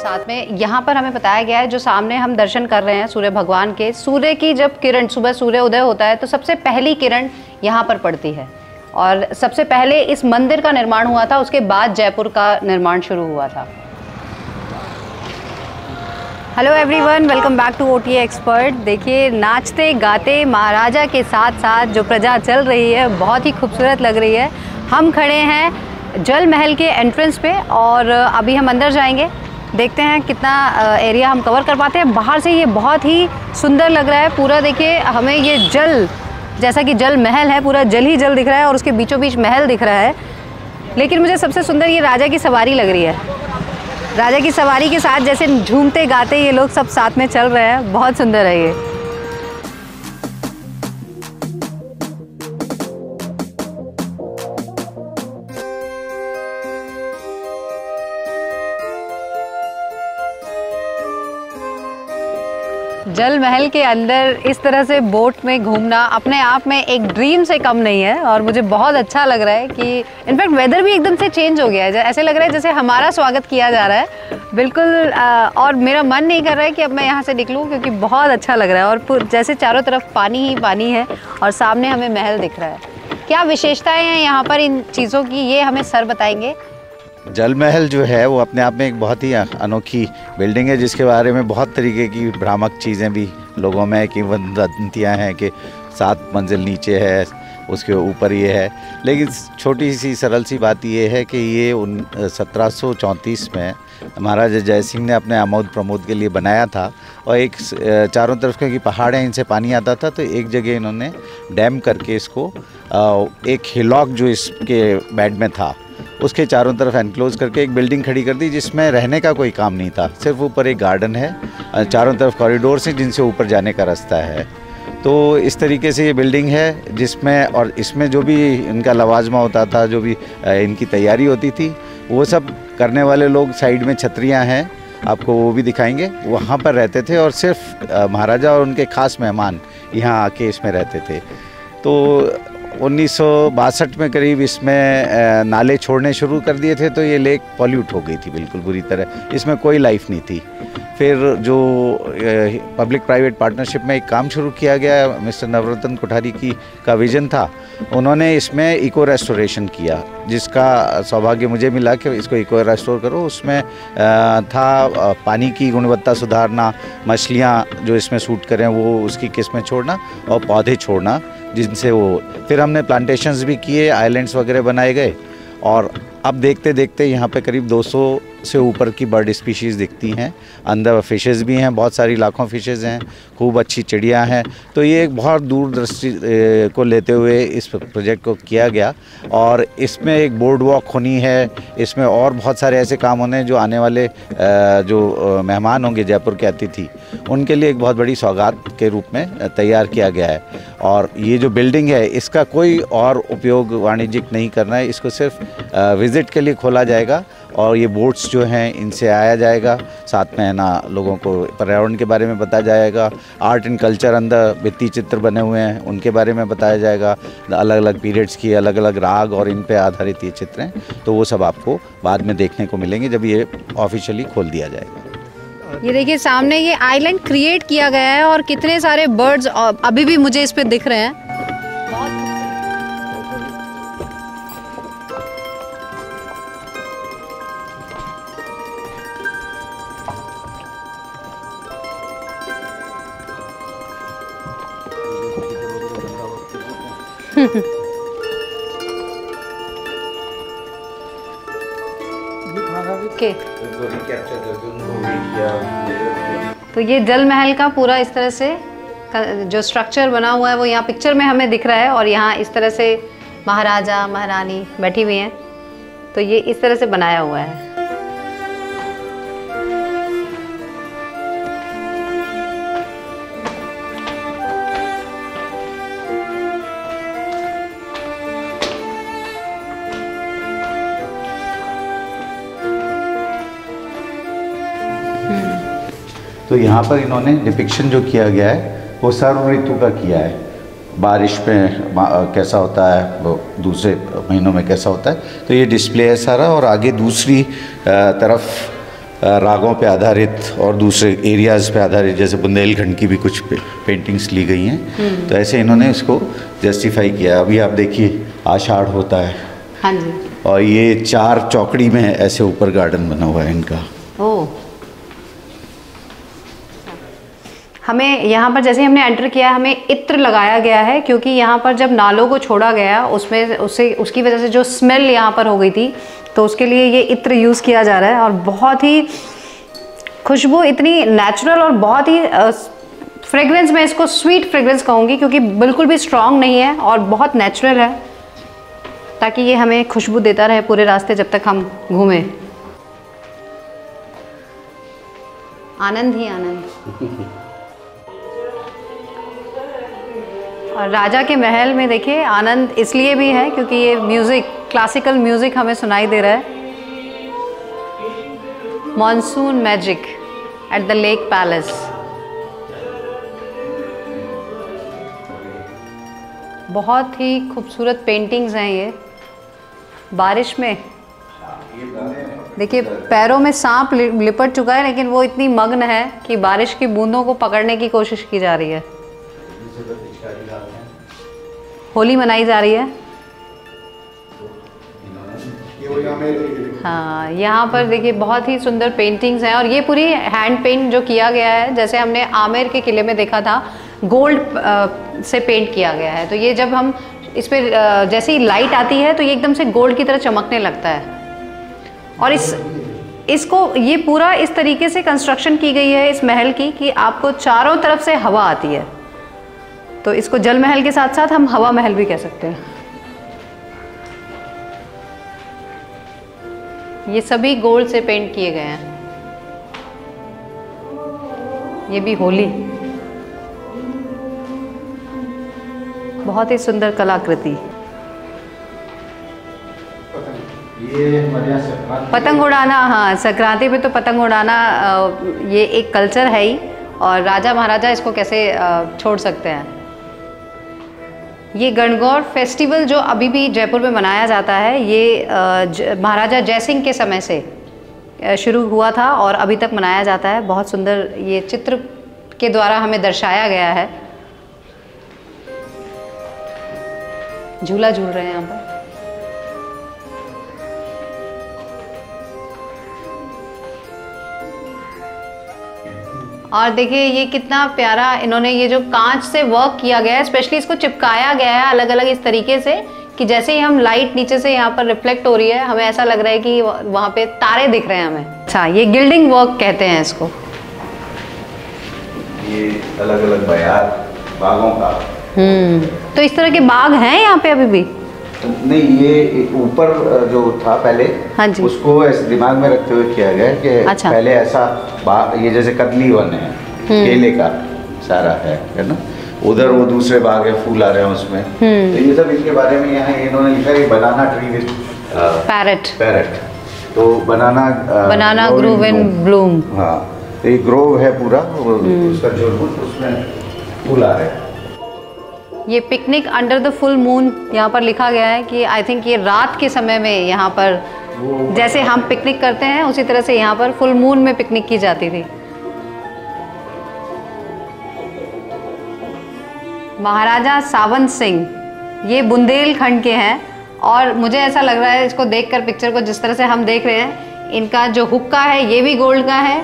साथ में यहाँ पर हमें बताया गया है, जो सामने हम दर्शन कर रहे हैं सूर्य भगवान के, सूर्य की जब किरण, सुबह सूर्य उदय होता है तो सबसे पहली किरण यहाँ पर पड़ती है। और सबसे पहले इस मंदिर का निर्माण हुआ था, उसके बाद जयपुर का निर्माण शुरू हुआ था। Hello everyone, welcome back to OTA expert. देखिए, नाचते गाते महाराजा के साथ साथ जो प्रजा चल रही है, बहुत ही खूबसूरत लग रही है। हम खड़े हैं जल महल के एंट्रेंस पे और अभी हम अंदर जाएंगे, देखते हैं कितना एरिया हम कवर कर पाते हैं। बाहर से ये बहुत ही सुंदर लग रहा है पूरा। देखिए, हमें ये जल, जैसा कि जल महल है, पूरा जल ही जल दिख रहा है और उसके बीचों बीच महल दिख रहा है। लेकिन मुझे सबसे सुंदर ये राजा की सवारी लग रही है। राजा की सवारी के साथ जैसे झूमते गाते ये लोग सब साथ में चल रहे हैं, बहुत सुंदर है ये। जल महल के अंदर इस तरह से बोट में घूमना अपने आप में एक ड्रीम से कम नहीं है और मुझे बहुत अच्छा लग रहा है कि इनफैक्ट वेदर भी एकदम से चेंज हो गया है। ऐसे लग रहा है जैसे हमारा स्वागत किया जा रहा है बिल्कुल। और मेरा मन नहीं कर रहा है कि अब मैं यहाँ से निकलूँ, क्योंकि बहुत अच्छा लग रहा है और जैसे चारों तरफ पानी ही पानी है और सामने हमें महल दिख रहा है। क्या विशेषताएँ हैं यहाँ पर इन चीज़ों की, ये हमें सर बताएंगे। जल महल जो है वो अपने आप में एक बहुत ही अनोखी बिल्डिंग है, जिसके बारे में बहुत तरीके की भ्रामक चीज़ें भी लोगों में किंवदंतियाँ हैं कि 7 मंजिल नीचे है, उसके ऊपर ये है। लेकिन छोटी सी सरल सी बात ये है कि ये 1734 में महाराजा जय सिंह ने अपने आमोद प्रमोद के लिए बनाया था। और एक चारों तरफ क्योंकि पहाड़ हैं, इनसे पानी आता था, तो एक जगह इन्होंने डैम करके इसको एक हिलॉक जो इसके बेड में था उसके चारों तरफ एनक्लोज करके एक बिल्डिंग खड़ी कर दी, जिसमें रहने का कोई काम नहीं था। सिर्फ ऊपर एक गार्डन है, चारों तरफ कॉरिडोर से जिनसे ऊपर जाने का रास्ता है। तो इस तरीके से ये बिल्डिंग है जिसमें, और इसमें जो भी इनका लवाजमा होता था, जो भी इनकी तैयारी होती थी, वो सब करने वाले लोग, साइड में छतरियाँ हैं, आपको वो भी दिखाएंगे, वहाँ पर रहते थे। और सिर्फ महाराजा और उनके ख़ास मेहमान यहाँ आके इसमें रहते थे। तो 1962 में करीब इसमें नाले छोड़ने शुरू कर दिए थे, तो ये लेक पॉल्यूट हो गई थी बिल्कुल बुरी तरह, इसमें कोई लाइफ नहीं थी। फिर जो पब्लिक प्राइवेट पार्टनरशिप में एक काम शुरू किया गया, मिस्टर नवरत्न कोठारी का विज़न था, उन्होंने इसमें इको रेस्टोरेशन किया, जिसका सौभाग्य मुझे मिला कि इसको इको रेस्टोर करो। उसमें था पानी की गुणवत्ता सुधारना, मछलियाँ जो इसमें सूट करें वो उसकी किस्में छोड़ना और पौधे छोड़ना, जिनसे वो, फिर हमने प्लांटेशंस भी किए, आइलैंड्स वगैरह बनाए गए। और अब देखते देखते यहाँ पे करीब 200 से ऊपर की बर्ड स्पीशीज़ दिखती हैं। अंदर फिशेज़ भी हैं, बहुत सारी लाखों फिशेज़ हैं, खूब अच्छी चिड़ियाँ हैं। तो ये एक बहुत दूरदृष्टि को लेते हुए इस प्रोजेक्ट को किया गया। और इसमें एक बोर्ड वॉक होनी है, इसमें और बहुत सारे ऐसे काम होने हैं जो आने वाले जो मेहमान होंगे जयपुर के अतिथि, उनके लिए एक बहुत बड़ी सौगात के रूप में तैयार किया गया है। और ये जो बिल्डिंग है, इसका कोई और उपयोग वाणिज्यिक नहीं करना है, इसको सिर्फ विज़िट के लिए खोला जाएगा। और ये बोट्स जो हैं, इनसे आया जाएगा, साथ में है ना लोगों को पर्यावरण के बारे में बताया जाएगा। आर्ट एंड कल्चर, अंदर भित्ति चित्र बने हुए हैं, उनके बारे में बताया जाएगा। अलग अलग पीरियड्स की अलग अलग राग और इन पे आधारित ये चित्र हैं, तो वो सब आपको बाद में देखने को मिलेंगे जब ये ऑफिशियली खोल दिया जाएगा। ये देखिए, सामने ये आइलैंड क्रिएट किया गया है और कितने सारे बर्ड्स अभी भी मुझे इस पे दिख रहे हैं। तो ये जल महल का पूरा इस तरह से जो स्ट्रक्चर बना हुआ है वो यहाँ पिक्चर में हमें दिख रहा है। और यहाँ इस तरह से महाराजा महारानी बैठी हुई हैं, तो ये इस तरह से बनाया हुआ है। तो यहाँ पर इन्होंने डिपिक्शन जो किया गया है वो सर्व ऋतु का किया है। बारिश में कैसा होता है, वो दूसरे महीनों में कैसा होता है, तो ये डिस्प्ले है सारा। और आगे दूसरी तरफ रागों पे आधारित और दूसरे एरियाज़ पे आधारित, जैसे बुंदेलखंड की भी कुछ पेंटिंग्स ली गई हैं। तो ऐसे इन्होंने इसको जस्टिफाई किया। अभी आप देखिए आषाढ़ होता है, हाँ जी, और ये 4 चौकड़ी में ऐसे ऊपर गार्डन बना हुआ है इनका। ओह, हमें यहाँ पर जैसे हमने एंटर किया हमें इत्र लगाया गया है, क्योंकि यहाँ पर जब नालों को छोड़ा गया उसकी वजह से जो स्मेल यहाँ पर हो गई थी, तो उसके लिए ये इत्र यूज़ किया जा रहा है। और बहुत ही खुशबू इतनी नेचुरल और बहुत ही फ्रेग्रेंस, मैं इसको स्वीट फ्रेग्रेंस कहूँगी, क्योंकि बिल्कुल भी स्ट्रॉन्ग नहीं है और बहुत नेचुरल है, ताकि ये हमें खुशबू देता रहे पूरे रास्ते जब तक हम घूमें। आनंद ही आनंद। और राजा के महल में देखिए आनंद इसलिए भी है क्योंकि ये म्यूज़िक, क्लासिकल म्यूज़िक हमें सुनाई दे रहा है। Monsoon magic at the lake palace. बहुत ही खूबसूरत पेंटिंग्स हैं ये। बारिश में देखिए पैरों में सांप लिपट चुका है, लेकिन वो इतनी मग्न है कि बारिश की बूंदों को पकड़ने की कोशिश की जा रही है। होली मनाई जा रही है। हाँ, यहाँ पर देखिए बहुत ही सुंदर पेंटिंग्स हैं, और ये पूरी हैंड पेंट जो किया गया है, जैसे हमने आमेर के किले में देखा था, गोल्ड से पेंट किया गया है। तो ये जब हम इस पर जैसे ही लाइट आती है तो ये एकदम से गोल्ड की तरह चमकने लगता है। और इसको ये पूरा इस तरीके से कंस्ट्रक्शन की गई है इस महल की कि आपको चारों तरफ से हवा आती है। तो इसको जल महल के साथ साथ हम हवा महल भी कह सकते हैं। ये सभी गोल्ड से पेंट किए गए हैं। ये भी होली, बहुत ही सुंदर कलाकृति। ये हमारे यहाँ संक्रांति, पतंग उड़ाना, हाँ संक्रांति पे तो पतंग उड़ाना ये एक कल्चर है ही, और राजा महाराजा इसको कैसे छोड़ सकते हैं। ये गणगौर फेस्टिवल जो अभी भी जयपुर में मनाया जाता है, ये महाराजा जयसिंह के समय से शुरू हुआ था और अभी तक मनाया जाता है। बहुत सुंदर ये चित्र के द्वारा हमें दर्शाया गया है। झूला झूल रहे हैं यहाँ पर। और देखिए ये कितना प्यारा इन्होंने ये जो कांच से वर्क किया गया है, स्पेशली इसको चिपकाया गया है अलग अलग इस तरीके से कि जैसे ही हम लाइट नीचे से यहाँ पर रिफ्लेक्ट हो रही है, हमें ऐसा लग रहा है कि वहाँ पे तारे दिख रहे हैं हमें। अच्छा, ये गिल्डिंग वर्क कहते हैं इसको। ये अलग अलग बागों का। तो इस तरह के बाग हैं यहाँ पे अभी भी? नहीं, ये ऊपर जो था पहले, हाँ जी, उसको ऐसे दिमाग में रखते हुए किया गया कि अच्छा, पहले ऐसा बाग, ये जैसे कदली वन है, केले का सारा है ना, उधर वो दूसरे बाग है, फूल आ रहे हैं उसमें। तो ये सब इनके बारे में यहाँ इन्होंने लिखा है बनाना ट्री विद पैरेट। तो बनाना ग्रोव इन ब्लूम। हाँ, तो ये ग्रोव है पूरा, उसका जो उसमें फूल आ रहे हैं। ये picnic under the full moon यहाँ पर लिखा गया है कि आई थिंक ये रात के समय में यहाँ पर जैसे हम पिकनिक करते हैं उसी तरह से यहाँ पर फुल मून में पिकनिक की जाती थी। महाराजा सावंत सिंह ये बुंदेलखंड के हैं, और मुझे ऐसा लग रहा है इसको देखकर, पिक्चर को जिस तरह से हम देख रहे हैं, इनका जो हुक्का है ये भी गोल्ड का है,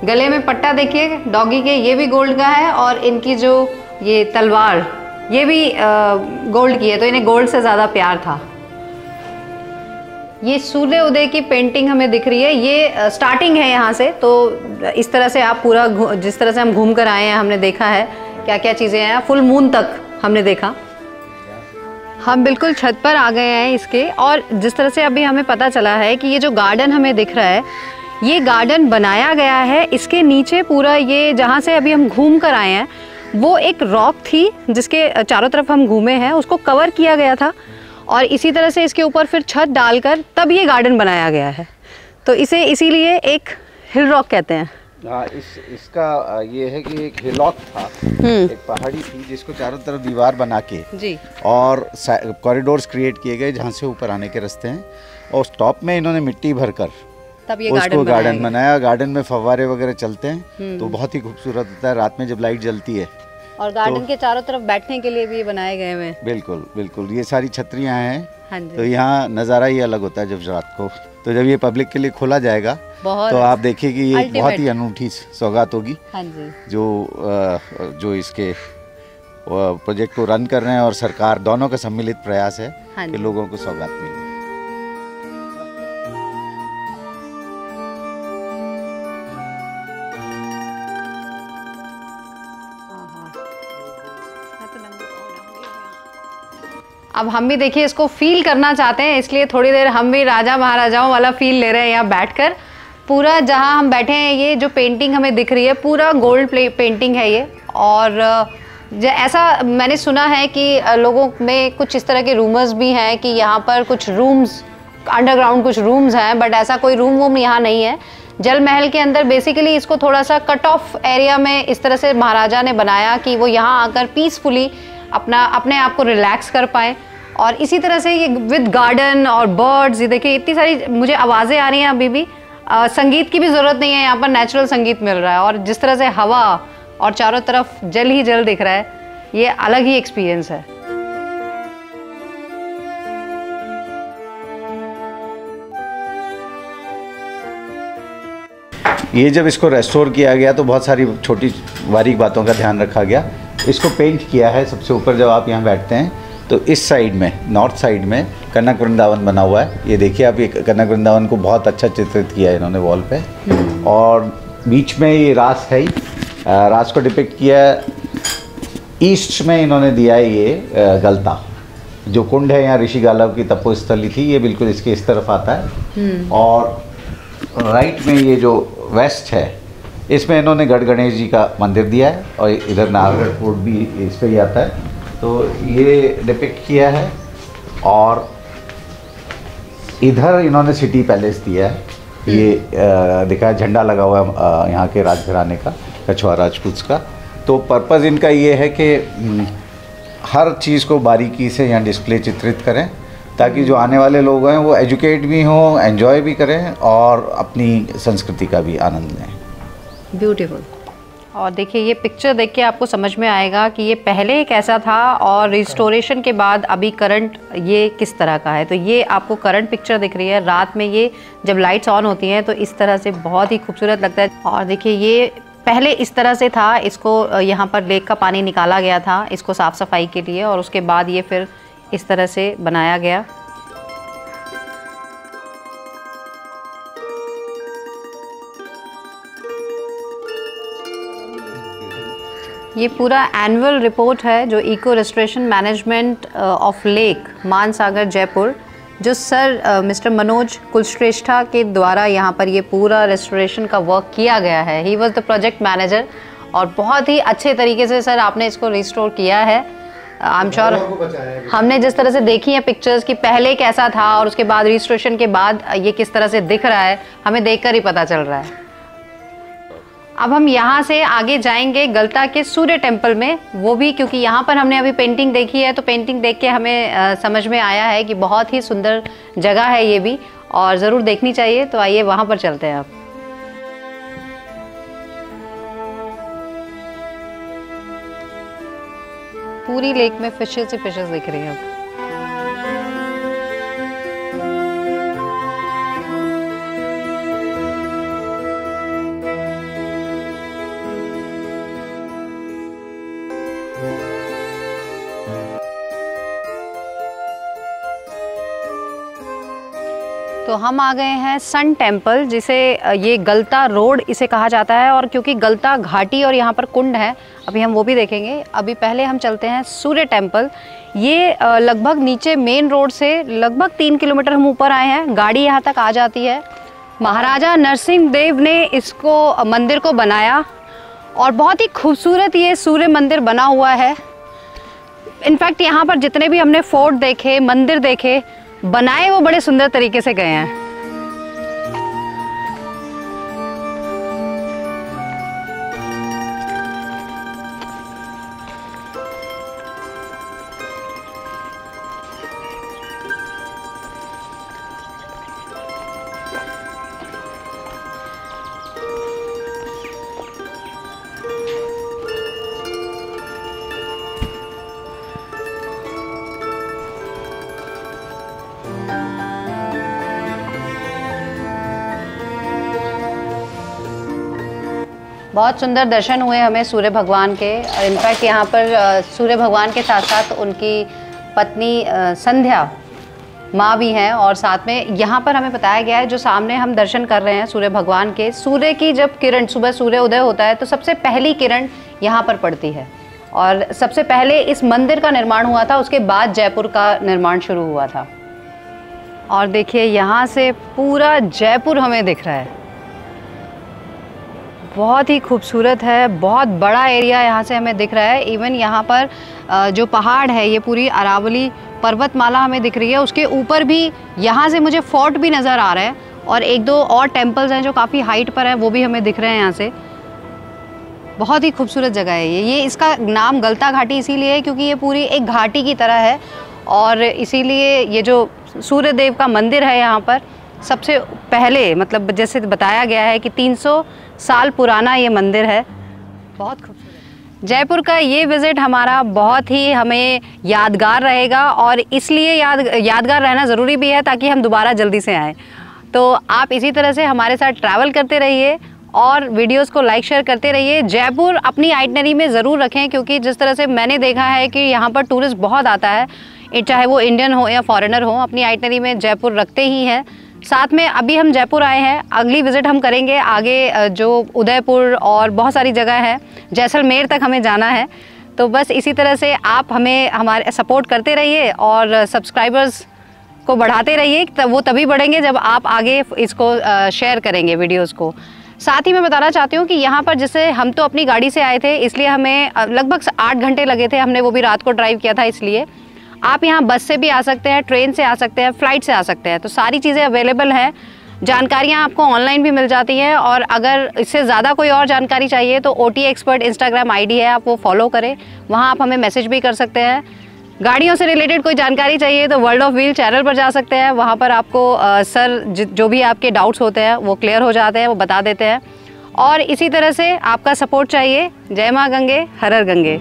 गले में पट्टा देखिए डॉगी के, ये भी गोल्ड का है, और इनकी जो ये तलवार ये भी गोल्ड की है। तो इन्हें गोल्ड से ज़्यादा प्यार था। ये सूर्य उदय की पेंटिंग हमें दिख रही है, ये स्टार्टिंग है यहाँ से। तो इस तरह से आप पूरा जिस तरह से हम घूम कर आए हैं, हमने देखा है क्या क्या चीज़ें हैं, फुल मून तक हमने देखा। हम बिल्कुल छत पर आ गए हैं इसके, और जिस तरह से अभी हमें पता चला है कि ये जो गार्डन हमें दिख रहा है, ये गार्डन बनाया गया है इसके नीचे पूरा, ये जहाँ से अभी हम घूम कर आए हैं वो एक रॉक थी जिसके चारों तरफ हम घूमे हैं, उसको कवर किया गया था, और इसी तरह से इसके ऊपर फिर छत डालकर तब ये गार्डन बनाया गया है। तो इसे इसीलिए एक हिल रॉक कहते हैं। हाँ, इसका ये है कि एक हिलॉक था, एक पहाड़ी थी जिसको चारों तरफ दीवार बना के जी और कॉरिडोर्स क्रिएट किए गए जहाँ से ऊपर आने के रास्ते हैं, और उस टॉप में इन्होंने मिट्टी भरकर तब ये उसको गार्डन गार्डन बनाया। गार्डन में फव्वारे वगैरह चलते हैं तो बहुत ही खूबसूरत होता है रात में जब लाइट जलती है। और गार्डन के चारों तरफ बैठने के लिए भी ये बनाए गए हुए हैं। बिल्कुल बिल्कुल, ये सारी छतरियाँ हैं। हाँ जी। तो यहाँ नज़ारा ही अलग होता है जब रात को। तो जब ये पब्लिक के लिए खोला जाएगा तो आप देखिए कि ये बहुत ही अनूठी सौगात होगी। हाँ जी। जो इसके प्रोजेक्ट को रन कर रहे हैं और सरकार दोनों का सम्मिलित प्रयास है कि लोगों को सौगात मिले। अब हम भी देखिए इसको फील करना चाहते हैं, इसलिए थोड़ी देर हम भी राजा महाराजाओं वाला फील ले रहे हैं यहाँ बैठकर। पूरा जहाँ हम बैठे हैं ये जो पेंटिंग हमें दिख रही है पूरा गोल्ड पेंटिंग है ये। और ऐसा मैंने सुना है कि लोगों में कुछ इस तरह के रूमर्स भी हैं कि यहाँ पर कुछ रूम्स अंडरग्राउंड कुछ रूम्स हैं, बट ऐसा कोई रूम यहाँ नहीं है। जल महल के अंदर बेसिकली इसको थोड़ा सा कट ऑफ एरिया में इस तरह से महाराजा ने बनाया कि वो यहाँ आकर पीसफुली अपने आप को रिलैक्स कर पाए। और इसी तरह से ये विद गार्डन और बर्ड्स, ये देखिए इतनी सारी मुझे आवाज़ें आ रही हैं अभी भी। संगीत की भी ज़रूरत नहीं है, यहाँ पर नेचुरल संगीत मिल रहा है। और जिस तरह से हवा और चारों तरफ जल ही जल दिख रहा है, ये अलग ही एक्सपीरियंस है। ये जब इसको रेस्टोर किया गया तो बहुत सारी छोटी बारीक बातों का ध्यान रखा गया। इसको पेंट किया है सबसे ऊपर, जब आप यहाँ बैठते हैं तो इस साइड में, नॉर्थ साइड में कनक वृंदावन बना हुआ है। ये देखिए आप, ये कनक वृंदावन को बहुत अच्छा चित्रित किया है इन्होंने वॉल पे। और बीच में ये रास है, रास को डिपिक्ट किया है। ईस्ट में इन्होंने दिया है ये गलता, जो कुंड है यहाँ ऋषि गालव की तपोस्थली थी, ये बिल्कुल इसके इस तरफ आता है। और राइट में ये जो वेस्ट है इसमें इन्होंने गढ़ गणेश जी का मंदिर दिया है। और इधर नाहरगढ़ फोर्ट भी इस पे ही आता है, तो ये डिपिक्ट किया है। और इधर इन्होंने सिटी पैलेस दिया है, ये दिखा है झंडा लगा हुआ है यहाँ के राजघराने का, कछवाहा राजपूत का। तो पर्पज़ इनका ये है कि हर चीज़ को बारीकी से यहाँ डिस्प्ले चित्रित करें, ताकि जो आने वाले लोग हैं वो एजुकेट भी हों, एंजॉय भी करें और अपनी संस्कृति का भी आनंद लें। ब्यूटीफुल। और देखिए ये पिक्चर देख के आपको समझ में आएगा कि ये पहले कैसा था और रिस्टोरेशन के बाद अभी करंट ये किस तरह का है। तो ये आपको करंट पिक्चर दिख रही है। रात में ये जब लाइट्स ऑन होती हैं तो इस तरह से बहुत ही खूबसूरत लगता है। और देखिए ये पहले इस तरह से था, इसको यहाँ पर लेक का पानी निकाला गया था इसको साफ़ सफाई के लिए, और उसके बाद ये फिर इस तरह से बनाया गया। ये पूरा एनुअल रिपोर्ट है जो eco restoration management of lake Mansagar Jaipur, जो सर मिस्टर मनोज कुलश्रेष्ठा के द्वारा यहाँ पर ये पूरा रेस्टोरेशन का वर्क किया गया है। He was the project manager और बहुत ही अच्छे तरीके से सर आपने इसको रिस्टोर किया है। आई एम श्योर हमने जिस तरह से देखी है पिक्चर्स कि पहले कैसा था और उसके बाद रिस्टोरेशन के बाद ये किस तरह से दिख रहा है, हमें देखकर ही पता चल रहा है। अब हम यहाँ से आगे जाएंगे गलता के सूर्य टेम्पल में, वो भी क्योंकि यहाँ पर हमने अभी पेंटिंग देखी है तो पेंटिंग देख के हमें समझ में आया है कि बहुत ही सुंदर जगह है ये भी और ज़रूर देखनी चाहिए। तो आइए वहाँ पर चलते हैं। अब पूरी लेक में फिशेस ही फिशेस दिख रही हैं। तो हम आ गए हैं सन टेम्पल, जिसे ये गलता रोड इसे कहा जाता है। और क्योंकि गलता घाटी और यहाँ पर कुंड है, अभी हम वो भी देखेंगे। अभी पहले हम चलते हैं सूर्य टेम्पल। ये लगभग नीचे मेन रोड से लगभग 3 किलोमीटर हम ऊपर आए हैं, गाड़ी यहाँ तक आ जाती है। महाराजा नरसिंह देव ने इसको मंदिर को बनाया और बहुत ही खूबसूरत ये सूर्य मंदिर बना हुआ है। इनफैक्ट यहाँ पर जितने भी हमने फोर्ट देखे, मंदिर देखे, बनाए वो बड़े सुंदर तरीके से गए हैं। बहुत सुंदर दर्शन हुए हमें सूर्य भगवान के। इनफैक्ट यहाँ पर सूर्य भगवान के साथ साथ उनकी पत्नी संध्या माँ भी हैं, और साथ में यहाँ पर हमें बताया गया है जो सामने हम दर्शन कर रहे हैं सूर्य भगवान के, सूर्य की जब किरण, सुबह सूर्य उदय होता है तो सबसे पहली किरण यहाँ पर पड़ती है। और सबसे पहले इस मंदिर का निर्माण हुआ था, उसके बाद जयपुर का निर्माण शुरू हुआ था। और देखिए यहाँ से पूरा जयपुर हमें दिख रहा है, बहुत ही खूबसूरत है, बहुत बड़ा एरिया यहाँ से हमें दिख रहा है। इवन यहाँ पर जो पहाड़ है, ये पूरी अरावली पर्वतमाला हमें दिख रही है, उसके ऊपर भी यहाँ से मुझे फोर्ट भी नज़र आ रहा है, और एक दो और टेम्पल्स हैं जो काफ़ी हाइट पर हैं, वो भी हमें दिख रहे हैं यहाँ से। बहुत ही खूबसूरत जगह है ये। इसका नाम गलता घाटी इसीलिए है क्योंकि ये पूरी एक घाटी की तरह है, और इसीलिए ये जो सूर्य देव का मंदिर है यहाँ पर सबसे पहले, मतलब जैसे बताया गया है कि 300 साल पुराना ये मंदिर है। बहुत खूबसूरत। जयपुर का ये विज़िट हमारा बहुत ही हमें यादगार रहेगा, और इसलिए यादगार रहना ज़रूरी भी है ताकि हम दोबारा जल्दी से आएँ। तो आप इसी तरह से हमारे साथ ट्रैवल करते रहिए और वीडियोस को लाइक शेयर करते रहिए। जयपुर अपनी आइटनरी में ज़रूर रखें, क्योंकि जिस तरह से मैंने देखा है कि यहाँ पर टूरिस्ट बहुत आता है, चाहे वो इंडियन हो या फॉरेनर हो, अपनी आइटनरी में जयपुर रखते ही हैं। साथ में अभी हम जयपुर आए हैं, अगली विज़िट हम करेंगे आगे जो उदयपुर और बहुत सारी जगह है, जैसलमेर तक हमें जाना है। तो बस इसी तरह से आप हमारे सपोर्ट करते रहिए और सब्सक्राइबर्स को बढ़ाते रहिए, वो तभी बढ़ेंगे जब आप आगे इसको शेयर करेंगे वीडियोज़ को। साथ ही मैं बताना चाहती हूँ कि यहाँ पर जैसे हम तो अपनी गाड़ी से आए थे, इसलिए हमें लगभग 8 घंटे लगे थे, हमने वो भी रात को ड्राइव किया था। इसलिए आप यहाँ बस से भी आ सकते हैं, ट्रेन से आ सकते हैं, फ़्लाइट से आ सकते हैं, तो सारी चीज़ें अवेलेबल हैं। जानकारियाँ आपको ऑनलाइन भी मिल जाती हैं, और अगर इससे ज़्यादा कोई और जानकारी चाहिए तो OTA एक्सपर्ट इंस्टाग्राम आईडी है, आप वो फॉलो करें, वहाँ आप हमें मैसेज भी कर सकते हैं। गाड़ियों से रिलेटेड कोई जानकारी चाहिए तो वर्ल्ड ऑफ व्हील चैनल पर जा सकते हैं, वहाँ पर आपको सर जो भी आपके डाउट्स होते हैं वो क्लियर हो जाते हैं, वो बता देते हैं। और इसी तरह से आपका सपोर्ट चाहिए। जय माँ गंगे, हर हर गंगे।